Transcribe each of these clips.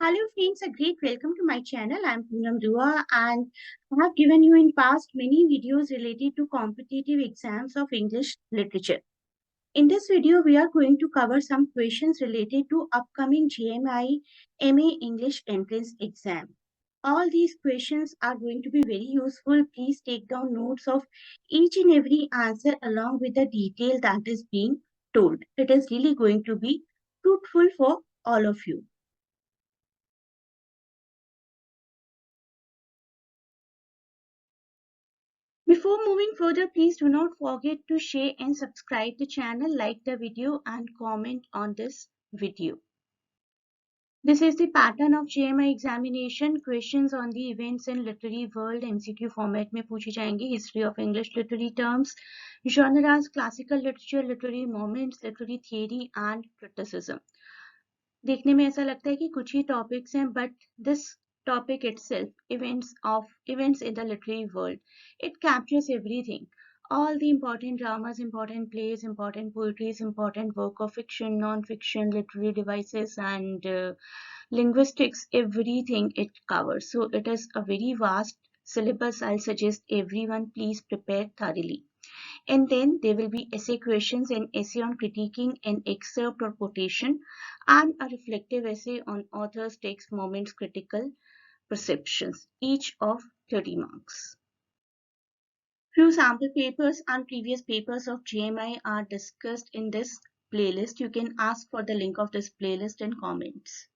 Hello friends, a great welcome to my channel. I am Poonam Dua and I have given you in past many videos related to competitive exams of English literature. In this video, we are going to cover some questions related to upcoming JMI MA English Entrance Exam. All these questions are going to be very useful. Please take down notes of each and every answer along with the detail that is being told. It is really going to be fruitful for all of you. Before moving further, please do not forget to share and subscribe the channel, like the video and comment on this video. This is the pattern of JMI examination. Questions on the events in literary world MCQ format में पूछी जाएंगी. History of English literary terms, genres, classical literature, literary moments, literary theory and criticism. देखने में ऐसा लगता है कि कुछ ही टॉपिक्स हैं, but this topic itself, events in the literary world, it captures everything. All the important dramas, important plays, important poetries, important work of fiction, non-fiction, literary devices and linguistics, everything it covers. So it is a very vast syllabus. I'll suggest everyone please prepare thoroughly. And then there will be essay questions, an essay on critiquing an excerpt or quotation, and a reflective essay on author's text, moments, critical perceptions, each of 30 marks. Few sample papers and previous papers of JMI are discussed in this playlist. You can ask for the link of this playlist in comments.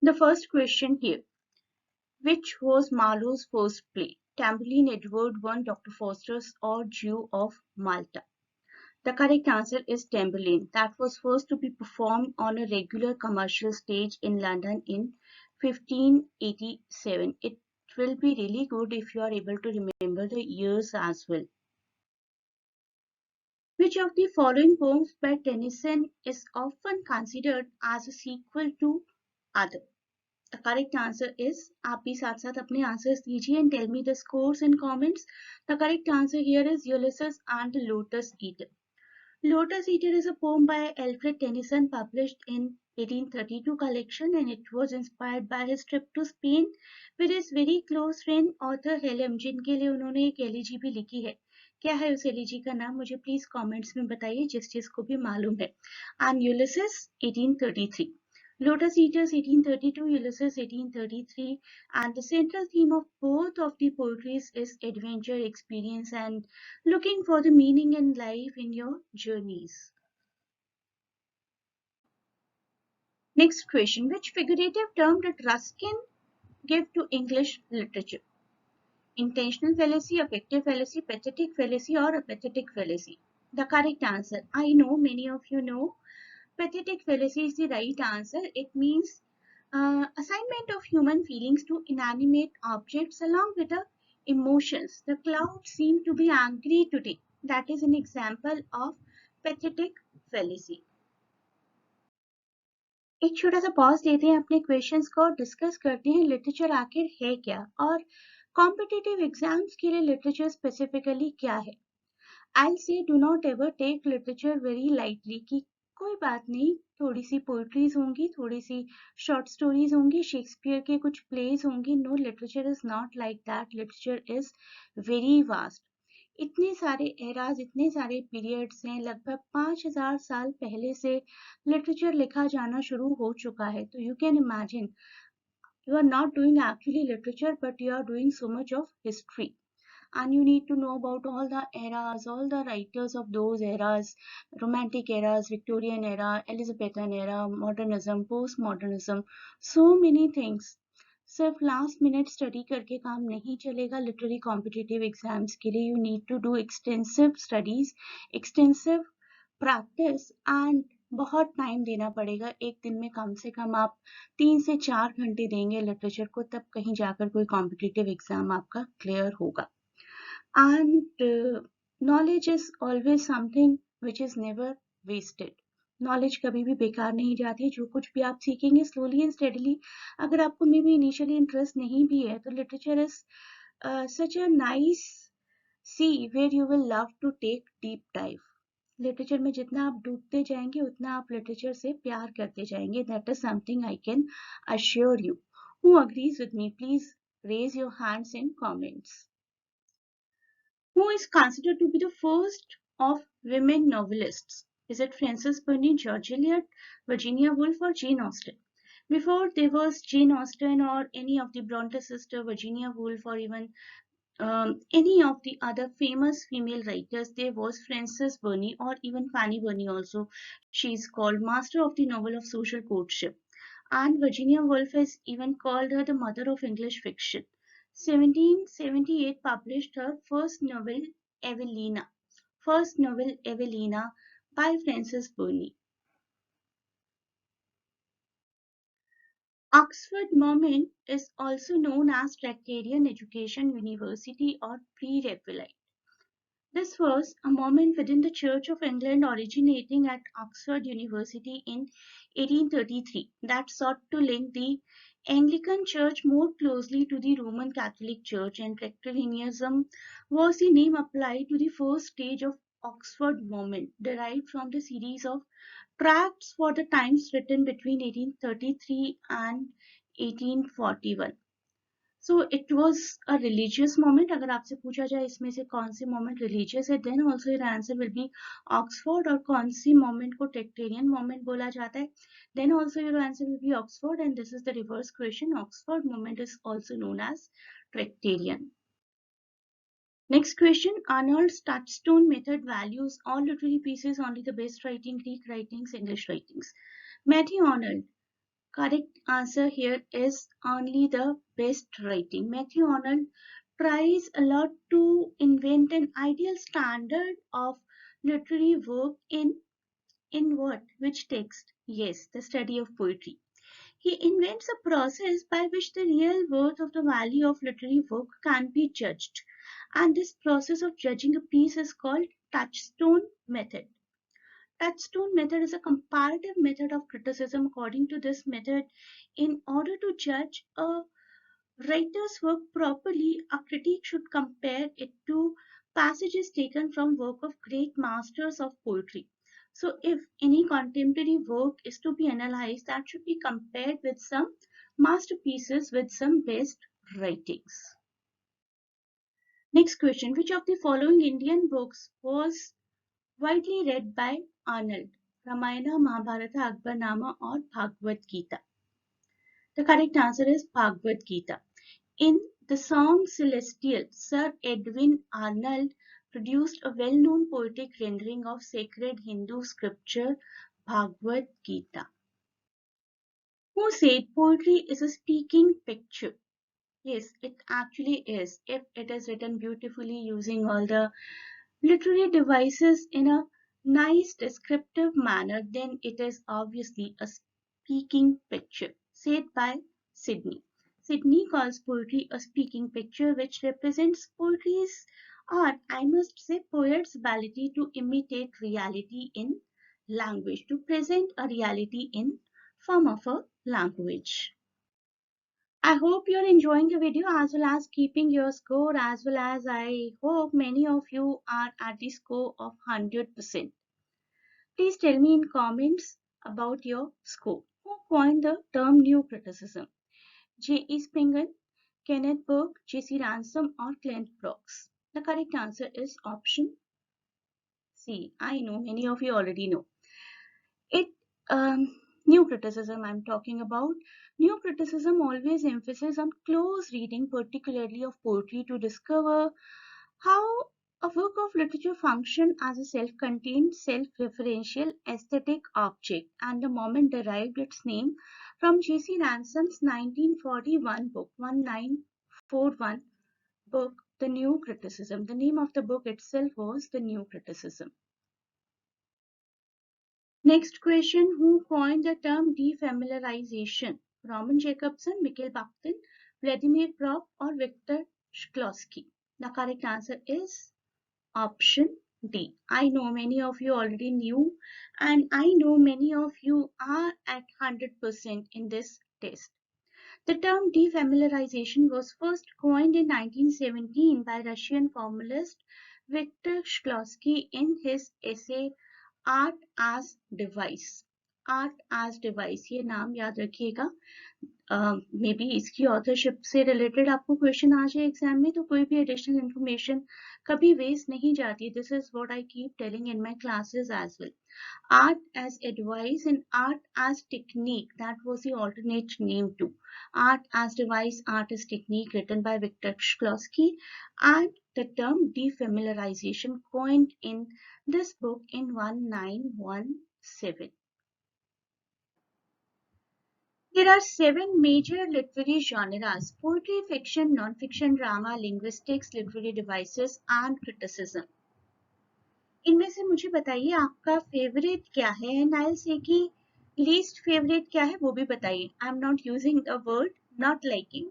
The first question here. Which was Marlowe's first play? Tamburlaine, Edward I, Dr. Faustus or Jew of Malta? The correct answer is Tamburlaine. That was first to be performed on a regular commercial stage in London in 1587. It will be really good if you are able to remember the years as well. Which of the following poems by Tennyson is often considered as a sequel to other? The correct answer is, आप भी साथ साथ अपने answers दीजिए and tell me the scores in comments. The correct answer here is Ulysses and the Lotus Eater. Lotus Eater is a poem by Alfred Tennyson published in 1832 collection, and it was inspired by his trip to Spain with his very close friend author Helen, जिनके लिए उन्होंने एक elegy भी लिखी है. क्या है उस एलिजी का नाम मुझे प्लीज कमेंट्स में बताइए जिस चीज को भी मालूम है. And Ulysses 1833. Lotus Eaters 1832, Ulysses 1833, and the central theme of both of the poetries is adventure, experience, and looking for the meaning in life in your journeys. Next question. Which figurative term did Ruskin give to English literature? Intentional fallacy, affective fallacy, pathetic fallacy, or apathetic fallacy? The correct answer, I know many of you know, pathetic fallacy is the right answer. It means assignment of human feelings to inanimate objects along with the emotions. The clouds seem to be angry today. That is an example of pathetic fallacy. एक छोटा सा pause लेते हैं अपने questions को और discuss करते हैं लिटरेचर आखिर है क्या और कॉम्पिटिटिव एग्जाम्स के लिए लिटरेचर स्पेसिफिकली क्या है. I'll say do not ever take literature very lightly कि कोई बात नहीं, थोड़ी सी पोइट्रीज होंगी, थोड़ी सी शॉर्ट स्टोरीज होंगी, शेक्सपियर के कुछ प्लेज होंगी. No, literature is not like that. Literature is very vast. इतने सारे एराज, इतने सारे पीरियड्स हैं, लगभग 5000 साल पहले से लिटरेचर लिखा जाना शुरू हो चुका है. तो you can imagine you are not doing actually literature, but you are doing so much of history. And you need to know about all the eras, all the writers of those eras, romantic eras, Victorian era, Elizabethan era, modernism, postmodernism, so many things. सिर्फ last minute study करके काम नहीं चलेगा. Literary competitive exams के लिए you need to do extensive studies, extensive practice and बहुत time देना पड़ेगा. एक दिन में कम से कम आप 3 से 4 घंटे देंगे लिटरेचर को, तब कहीं जाकर कोई कॉम्पिटिटिव एग्जाम आपका क्लियर होगा. And knowledge is always something which is never wasted. Knowledge कभी भी बेकार नहीं जाती. जो कुछ भी आप सीखेंगे स्लोली एंड स्टेडीली, अगर आपको मे बी इनिशियली इंटरेस्ट नहीं भी है, तो literature is such a nice sea where you will love to take deep dive. Literature में जितना आप डूबते जाएंगे उतना आप लिटरेचर से प्यार करते जाएंगे. That is something I can assure you. Who agrees with me? Please raise your hands in comments. Who is considered to be the first of women novelists? Is it Frances Burney, George Eliot, Virginia Woolf, or Jane Austen? Before there was Jane Austen or any of the Bronte sister, Virginia Woolf, or even any of the other famous female writers, there was Frances Burney or even Fanny Burney also. She is called master of the novel of social courtship. And Virginia Woolf has even called her the mother of English fiction. 1778 published her Evelina, first novel Evelina by Frances Burney. Oxford Moment is also known as Tractarian Education University or Pre-Raphaelite. This was a movement within the Church of England originating at Oxford University in 1833 that sought to link the Anglican Church more closely to the Roman Catholic Church, and Tractarianism was the name applied to the first stage of Oxford movement, derived from the series of tracts for the times written between 1833 and 1841. So it was a religious moment. अगर आपसे पूछा जाए इसमें से कौन सी moment religious है, then also your answer will be Oxford. और कौन सी moment को Tractarian moment बोला जाता है, then also your answer will be Oxford. And this is the reverse question. Oxford moment is also known as Tractarian. Next question. Arnold's touchstone method values all literary pieces, only the best writing, Greek writings, English writings. Matthew Arnold. Correct answer here is only the best writing. Matthew Arnold tries a lot to invent an ideal standard of literary work in what? Which text? Yes, the study of poetry. He invents a process by which the real worth of the value of literary work can be judged. And this process of judging a piece is called touchstone method. Touchstone method is a comparative method of criticism. According to this method, in order to judge a writer's work properly, a critic should compare it to passages taken from work of great masters of poetry. So if any contemporary work is to be analyzed, that should be compared with some masterpieces, with some best writings. Next question. Which of the following Indian books was widely read by Arnold? Ramayana, Mahabharata, Akbarnama, or Bhagavad Gita? The correct answer is Bhagavad Gita. In the song Celestial, Sir Edwin Arnold produced a well-known poetic rendering of sacred Hindu scripture Bhagavad Gita. Who said poetry is a speaking picture? Yes, it actually is. If it is written beautifully using all the literary devices in a nice descriptive manner, then it is obviously a speaking picture. Said by Sydney. Sydney calls poetry a speaking picture which represents poetry's art, I must say poet's ability to imitate reality in language, to present a reality in form of a language. I hope you're enjoying the video as well as keeping your score, as well as I hope many of you are at the score of 100%. Please tell me in comments about your score. Who coined the term new criticism? J.E. Spingal, Kenneth Burke, J.C. Ransom, or Clint Brooks? The correct answer is option C. I know many of you already know. New criticism I'm talking about. New criticism always emphasizes on close reading, particularly of poetry, to discover how a work of literature functions as a self-contained, self-referential aesthetic object, and the moment derived its name from J.C. Ransom's 1941 book, 1941 book, The New Criticism. The name of the book itself was The New Criticism. Next question. Who coined the term defamiliarization? Roman Jacobson, Mikhail Bakhtin, Vladimir Prop, or Victor Shklovsky? The correct answer is option D. I know many of you already knew, and I know many of you are at 100% in this test. The term defamiliarization was first coined in 1917 by Russian formalist Victor Shklovsky in his essay art edge device, art edge device, ये नाम याद रखिएगा। May be इसकी authorship से related आपको question आ जाए exam में, तो कोई भी एडिशनल इंफॉर्मेशन कभी वेस्ट नहीं जाती। This is what I keep telling in my classes as well. Art as advice and art as technique, that was the alternate name too. Art as device, art as technique, written by Victor Shklovsky, and the term defamiliarization coined in this book in 1917. There are 7 major literary genres: poetry, fiction, non-fiction, drama, linguistics, literary devices, and criticism. इनमें से मुझे बताइए आपका favourite क्या है, and I will say कि least favourite क्या है वो भी बताइए. I am not using the word not liking.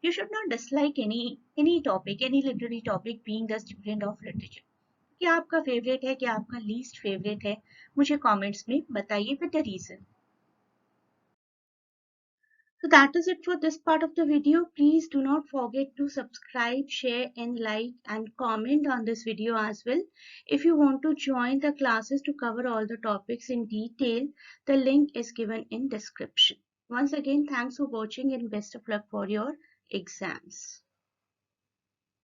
You should not dislike any topic, any literary topic, being the student of literature. क्या आपका फेवरेट है, क्या आपका लीस्ट फेवरेट है, मुझे कमेंट्स में बताइए with the reason. So that is it for this part of the video. Please do not forget to subscribe, share and like and comment on this video as well. If you want to join the classes to cover all the topics in detail, the link is given in description. Once again, thanks for watching and best of luck for your exams.